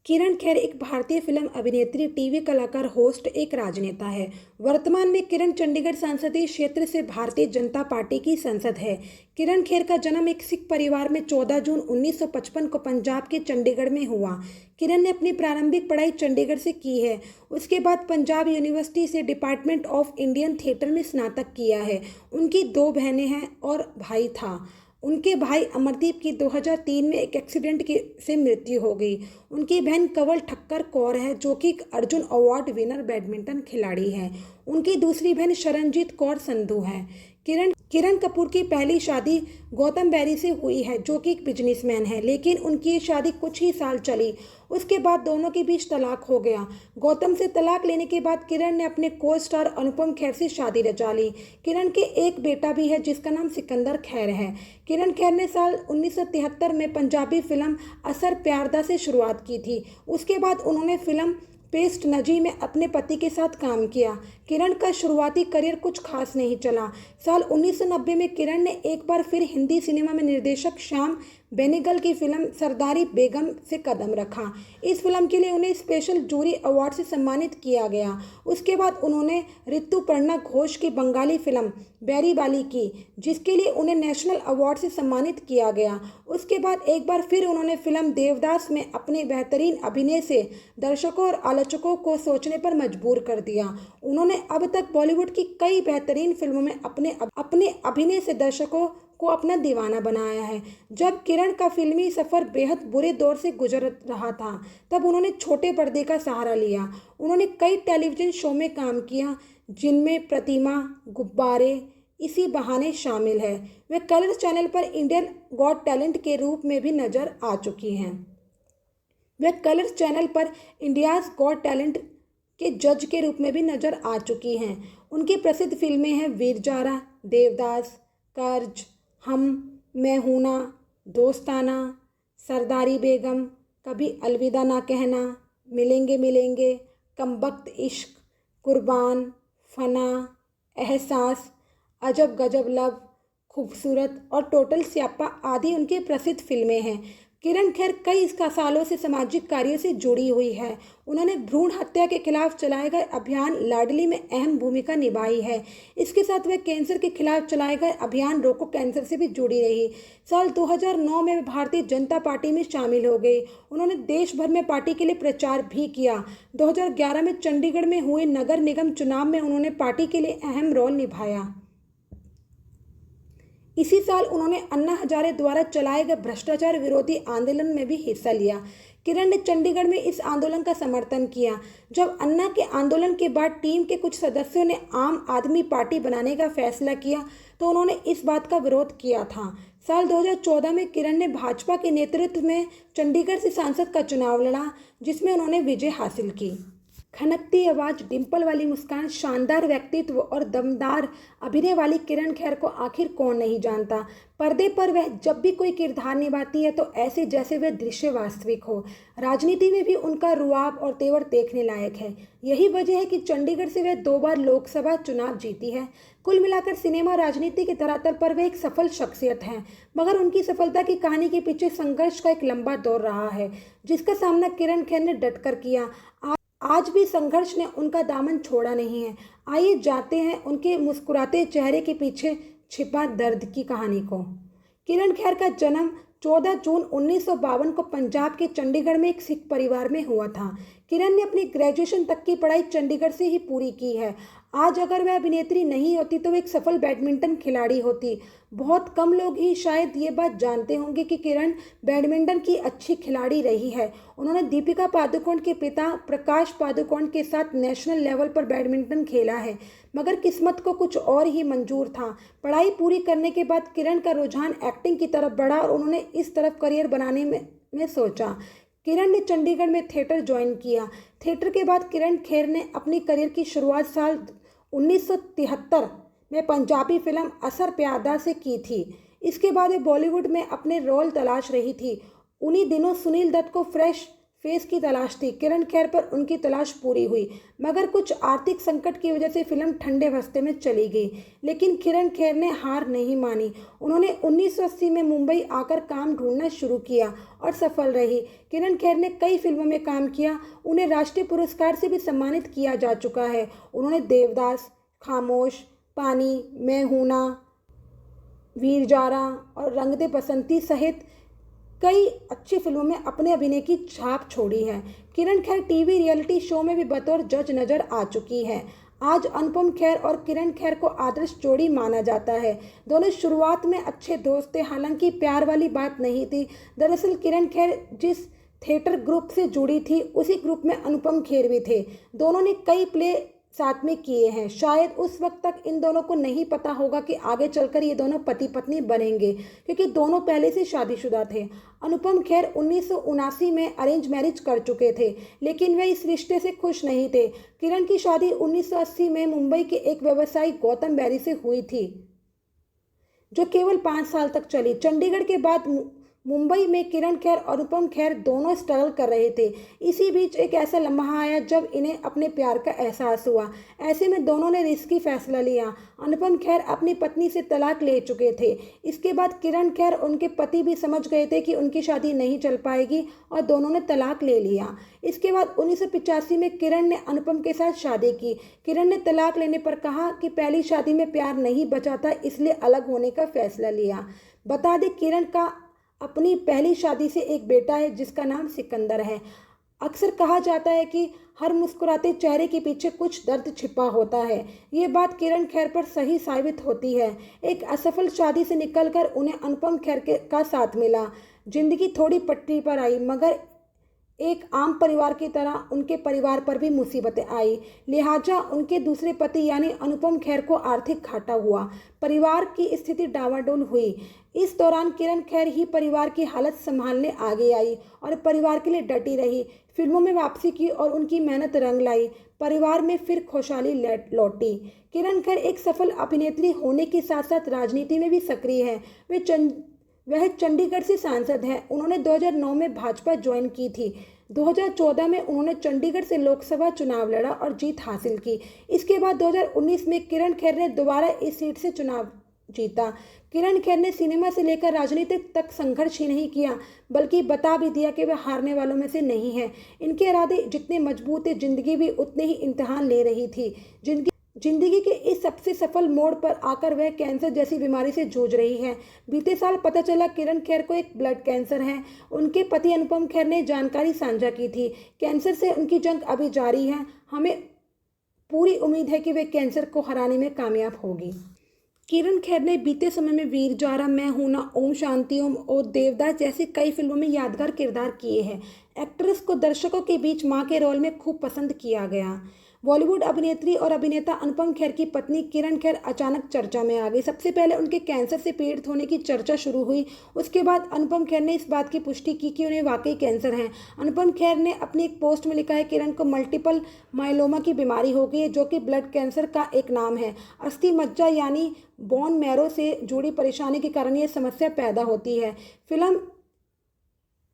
किरण खेर एक भारतीय फिल्म अभिनेत्री, टीवी कलाकार, होस्ट, एक राजनेता है। वर्तमान में किरण चंडीगढ़ संसदीय क्षेत्र से भारतीय जनता पार्टी की सांसद है। किरण खेर का जन्म एक सिख परिवार में 14 जून 1955 को पंजाब के चंडीगढ़ में हुआ। किरण ने अपनी प्रारंभिक पढ़ाई चंडीगढ़ से की है। उसके बाद पंजाब यूनिवर्सिटी से डिपार्टमेंट ऑफ इंडियन थिएटर में स्नातक किया है। उनकी 2 बहनें हैं और भाई था। उनके भाई अमरदीप की 2003 में एक एक्सीडेंट से मृत्यु हो गई। उनकी बहन कंवल ठक्कर कौर है, जो कि एक अर्जुन अवार्ड विनर बैडमिंटन खिलाड़ी है। उनकी दूसरी बहन शरणजीत कौर संधू है। किरण कपूर की पहली शादी गौतम बैरी से हुई है, जो कि एक बिजनेसमैन है, लेकिन उनकी ये शादी कुछ ही साल चली। उसके बाद दोनों के बीच तलाक हो गया। गौतम से तलाक लेने के बाद किरण ने अपने को स्टार अनुपम खेर से शादी रचा ली। किरण के एक बेटा भी है, जिसका नाम सिकंदर खैर है। किरण खेर ने साल 1973 में पंजाबी फिल्म असर प्यारदा से शुरुआत की थी। उसके बाद उन्होंने फिल्म पेस्ट नजी में अपने पति के साथ काम किया। किरण का शुरुआती करियर कुछ खास नहीं चला। साल 1990 में किरण ने एक बार फिर हिंदी सिनेमा में निर्देशक श्याम बेनेगल की फिल्म सरदारी बेगम से कदम रखा। इस फिल्म के लिए उन्हें स्पेशल जूरी अवार्ड से सम्मानित किया गया। उसके बाद उन्होंने ऋतुपर्णा घोष की बंगाली फिल्म बैरीबाली की, जिसके लिए उन्हें नेशनल अवार्ड से सम्मानित किया गया। उसके बाद एक बार फिर उन्होंने फिल्म देवदास में अपने बेहतरीन अभिनय से दर्शकों और आलोचकों को सोचने पर मजबूर कर दिया। उन्होंने अब तक बॉलीवुड की कई बेहतरीन फिल्मों में अपने अभिनय से दर्शकों को अपना दीवाना बनाया है। जब किरण का फिल्मी सफ़र बेहद बुरे दौर से गुजर रहा था, तब उन्होंने छोटे पर्दे का सहारा लिया। उन्होंने कई टेलीविज़न शो में काम किया, जिनमें प्रतिमा, गुब्बारे, इसी बहाने शामिल है। वे कलर चैनल पर इंडियन गॉट टैलेंट के रूप में भी नजर आ चुकी हैं। वे कलर चैनल पर इंडियाज़ गॉट टैलेंट के जज के रूप में भी नजर आ चुकी हैं। उनकी प्रसिद्ध फिल्में हैं वीर ज़ारा, देवदास, कर्ज, हम, मैं हूं ना, दोस्ताना, सरदारी बेगम, कभी अलविदा ना कहना, मिलेंगे मिलेंगे, कमबख्त इश्क, कुर्बान, फना, एहसास, अजब गजब लव, खूबसूरत और टोटल स्यापा आदि उनकी प्रसिद्ध फिल्में हैं। किरण खेर कई सालों से सामाजिक कार्यों से जुड़ी हुई है। उन्होंने भ्रूण हत्या के खिलाफ चलाए गए अभियान लाडली में अहम भूमिका निभाई है। इसके साथ वे कैंसर के खिलाफ चलाए गए अभियान रोको कैंसर से भी जुड़ी रही। साल 2009 में वे भारतीय जनता पार्टी में शामिल हो गई। उन्होंने देश भर में पार्टी के लिए प्रचार भी किया। 2011 में चंडीगढ़ में हुए नगर निगम चुनाव में उन्होंने पार्टी के लिए अहम रोल निभाया। इसी साल उन्होंने अन्ना हजारे द्वारा चलाए गए भ्रष्टाचार विरोधी आंदोलन में भी हिस्सा लिया। किरण ने चंडीगढ़ में इस आंदोलन का समर्थन किया। जब अन्ना के आंदोलन के बाद टीम के कुछ सदस्यों ने आम आदमी पार्टी बनाने का फैसला किया, तो उन्होंने इस बात का विरोध किया था। साल 2014 में किरण ने भाजपा के नेतृत्व में चंडीगढ़ से सांसद का चुनाव लड़ा, जिसमें उन्होंने विजय हासिल की। खनकती आवाज़, डिंपल वाली मुस्कान, शानदार व्यक्तित्व और दमदार अभिनय वाली किरण खेर को आखिर कौन नहीं जानता। पर्दे पर वह जब भी कोई किरदार निभाती है, तो ऐसे जैसे वह दृश्य वास्तविक हो। राजनीति में भी उनका रुआब और तेवर देखने लायक है। यही वजह है कि चंडीगढ़ से वह 2 बार लोकसभा चुनाव जीती है। कुल मिलाकर सिनेमा राजनीति के धरातल पर वे एक सफल शख्सियत हैं, मगर उनकी सफलता की कहानी के पीछे संघर्ष का एक लंबा दौर रहा है, जिसका सामना किरण खेर ने डटकर किया। आज भी संघर्ष ने उनका दामन छोड़ा नहीं है। आइए जानते हैं उनके मुस्कुराते चेहरे के पीछे छिपा दर्द की कहानी को। किरण खेर का जन्म 14 जून 1952 को पंजाब के चंडीगढ़ में एक सिख परिवार में हुआ था। किरण ने अपनी ग्रेजुएशन तक की पढ़ाई चंडीगढ़ से ही पूरी की है। आज अगर वह अभिनेत्री नहीं होती, तो वह एक सफल बैडमिंटन खिलाड़ी होती। बहुत कम लोग ही शायद ये बात जानते होंगे कि किरण बैडमिंटन की अच्छी खिलाड़ी रही है। उन्होंने दीपिका पादुकोण के पिता प्रकाश पादुकोण के साथ नेशनल लेवल पर बैडमिंटन खेला है, मगर किस्मत को कुछ और ही मंजूर था। पढ़ाई पूरी करने के बाद किरण का रुझान एक्टिंग की तरफ बढ़ा और उन्होंने इस तरफ करियर बनाने में सोचा। किरण ने चंडीगढ़ में थिएटर ज्वाइन किया। थिएटर के बाद किरण खेर ने अपनी करियर की शुरुआत साल 1973 में पंजाबी फिल्म असर प्यारदा से की थी। इसके बाद वे बॉलीवुड में अपने रोल तलाश रही थी। उन्हीं दिनों सुनील दत्त को फ्रेश फेस की तलाश थी। किरण खेर पर उनकी तलाश पूरी हुई, मगर कुछ आर्थिक संकट की वजह से फिल्म ठंडे बस्ते में चली गई। लेकिन किरण खेर ने हार नहीं मानी। उन्होंने 1980 में मुंबई आकर काम ढूंढना शुरू किया और सफल रही। किरण खेर ने कई फिल्मों में काम किया। उन्हें राष्ट्रीय पुरस्कार से भी सम्मानित किया जा चुका है। उन्होंने देवदास, खामोश, पानी, मैं हूं ना, वीर जारा और रंग दे बसंती सहित कई अच्छी फिल्मों में अपने अभिनय की छाप छोड़ी है। किरण खेर टीवी रियलिटी शो में भी बतौर जज नजर आ चुकी है। आज अनुपम खेर और किरण खेर को आदर्श जोड़ी माना जाता है। दोनों शुरुआत में अच्छे दोस्त थे, हालांकि प्यार वाली बात नहीं थी। दरअसल किरण खेर जिस थिएटर ग्रुप से जुड़ी थी, उसी ग्रुप में अनुपम खेर भी थे। दोनों ने कई प्ले साथ में किए हैं। शायद उस वक्त तक इन दोनों को नहीं पता होगा कि आगे चलकर ये दोनों पति पत्नी बनेंगे, क्योंकि दोनों पहले से शादीशुदा थे। अनुपम खेर 1979 में अरेंज मैरिज कर चुके थे, लेकिन वे इस रिश्ते से खुश नहीं थे। किरण की शादी 1980 में मुंबई के एक व्यवसायी गौतम बैरी से हुई थी, जो केवल 5 साल तक चली। चंडीगढ़ के बाद मुंबई में किरण खेर और अनुपम खेर दोनों स्ट्रगल कर रहे थे। इसी बीच एक ऐसा लम्हा आया जब इन्हें अपने प्यार का एहसास हुआ। ऐसे में दोनों ने रिस्की फैसला लिया। अनुपम खेर अपनी पत्नी से तलाक ले चुके थे। इसके बाद किरण खेर उनके पति भी समझ गए थे कि उनकी शादी नहीं चल पाएगी और दोनों ने तलाक ले लिया। इसके बाद 1985 में किरण ने अनुपम के साथ शादी की। किरण ने तलाक लेने पर कहा कि पहली शादी में प्यार नहीं बचा था, इसलिए अलग होने का फैसला लिया। बता दें, किरण का अपनी पहली शादी से एक बेटा है जिसका नाम सिकंदर है। अक्सर कहा जाता है कि हर मुस्कुराते चेहरे के पीछे कुछ दर्द छिपा होता है। ये बात किरण खेर पर सही साबित होती है। एक असफल शादी से निकलकर उन्हें अनुपम खेर का साथ मिला। जिंदगी थोड़ी पटरी पर आई, मगर एक आम परिवार की तरह उनके परिवार पर भी मुसीबतें आई। लिहाजा उनके दूसरे पति यानी अनुपम खेर को आर्थिक घाटा हुआ। परिवार की स्थिति डावाडोल हुई। इस दौरान किरण खेर ही परिवार की हालत संभालने आगे आई और परिवार के लिए डटी रही। फिल्मों में वापसी की और उनकी मेहनत रंग लाई। परिवार में फिर खुशहाली लौटी। किरण खेर एक सफल अभिनेत्री होने के साथ साथ राजनीति में भी सक्रिय है। वह चंडीगढ़ से सांसद हैं। उन्होंने 2009 में भाजपा ज्वाइन की थी। 2014 में उन्होंने चंडीगढ़ से लोकसभा चुनाव लड़ा और जीत हासिल की। इसके बाद 2019 में किरण खेर ने दोबारा इस सीट से चुनाव जीता। किरण खेर ने सिनेमा से लेकर राजनीति तक संघर्ष ही नहीं किया, बल्कि बता भी दिया कि वे हारने वालों में से नहीं हैं। इनके इरादे जितने मजबूत थे, जिंदगी भी उतने ही इम्तिहान ले रही थी। जिंदगी के इस सबसे सफल मोड़ पर आकर वह कैंसर जैसी बीमारी से जूझ रही है। बीते साल पता चला किरण खेर को एक ब्लड कैंसर है। उनके पति अनुपम खेर ने जानकारी साझा की थी। कैंसर से उनकी जंग अभी जारी है। हमें पूरी उम्मीद है कि वे कैंसर को हराने में कामयाब होगी। किरण खेर ने बीते समय में वीर जारा, मैं हूं ना, ओम शांति ओम और देवदास जैसी कई फिल्मों में यादगार किरदार किए हैं। एक्ट्रेस को दर्शकों के बीच मां के रोल में खूब पसंद किया गया। बॉलीवुड अभिनेत्री और अभिनेता अनुपम खेर की पत्नी किरण खेर अचानक चर्चा में आ गई। सबसे पहले उनके कैंसर से पीड़ित होने की चर्चा शुरू हुई। उसके बाद अनुपम खेर ने इस बात की पुष्टि की कि उन्हें वाकई कैंसर है। अनुपम खेर ने अपनी एक पोस्ट में लिखा है, किरण को मल्टीपल माइलोमा की बीमारी हो गई है, जो कि ब्लड कैंसर का एक नाम है। अस्थि मज्जा यानी बोन मैरो से जुड़ी परेशानी के कारण यह समस्या पैदा होती है।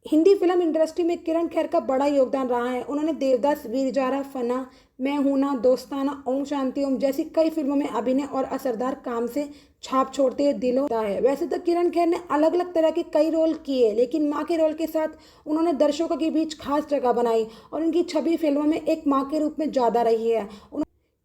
हिंदी फिल्म इंडस्ट्री में किरण खेर का बड़ा योगदान रहा है। उन्होंने देवदास, वीर जारा, फना, मैं हूं ना, दोस्ताना, ओम शांति ओम जैसी कई फिल्मों में अभिनय और असरदार काम से छाप छोड़ते हुए दिलों है। वैसे तो किरण खेर ने अलग अलग तरह के कई रोल किए, लेकिन माँ के रोल के साथ उन्होंने दर्शकों के बीच खास जगह बनाई और उनकी छवि फिल्मों में एक माँ के रूप में ज़्यादा रही है,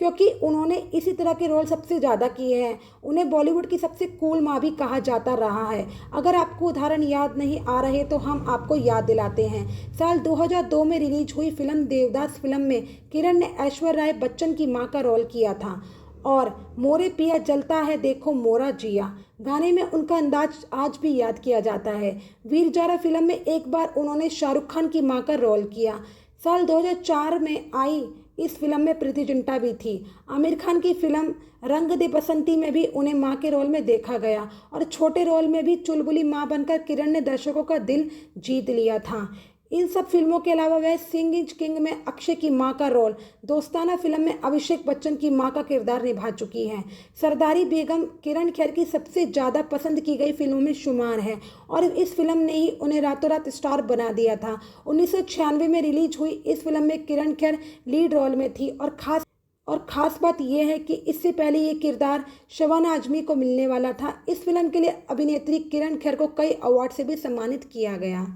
क्योंकि उन्होंने इसी तरह के रोल सबसे ज़्यादा किए हैं। उन्हें बॉलीवुड की सबसे कूल माँ भी कहा जाता रहा है। अगर आपको उदाहरण याद नहीं आ रहे तो हम आपको याद दिलाते हैं। साल 2002 में रिलीज हुई फिल्म देवदास फिल्म में किरण ने ऐश्वर्या राय बच्चन की माँ का रोल किया था और मोरे पिया जलता है देखो मोरा जिया गाने में उनका अंदाज आज भी याद किया जाता है। वीर जारा फिल्म में एक बार उन्होंने शाहरुख खान की माँ का रोल किया। साल 2004 में आई इस फिल्म में प्रीति जिंटा भी थी। आमिर खान की फिल्म रंग दे बसंती में भी उन्हें मां के रोल में देखा गया और छोटे रोल में भी चुलबुली मां बनकर किरण ने दर्शकों का दिल जीत लिया था। इन सब फिल्मों के अलावा वह सिंग इज किंग में अक्षय की मां का रोल, दोस्ताना फिल्म में अभिषेक बच्चन की मां का किरदार निभा चुकी हैं। सरदारी बेगम किरण खेर की सबसे ज़्यादा पसंद की गई फिल्मों में शुमार है और इस फिल्म ने ही उन्हें रातों रात स्टार बना दिया था। 1996 में रिलीज हुई इस फिल्म में किरण खेर लीड रोल में थी और ख़ास बात यह है कि इससे पहले ये किरदार शबाना आज़मी को मिलने वाला था। इस फिल्म के लिए अभिनेत्री किरण खेर को कई अवार्ड से भी सम्मानित किया गया।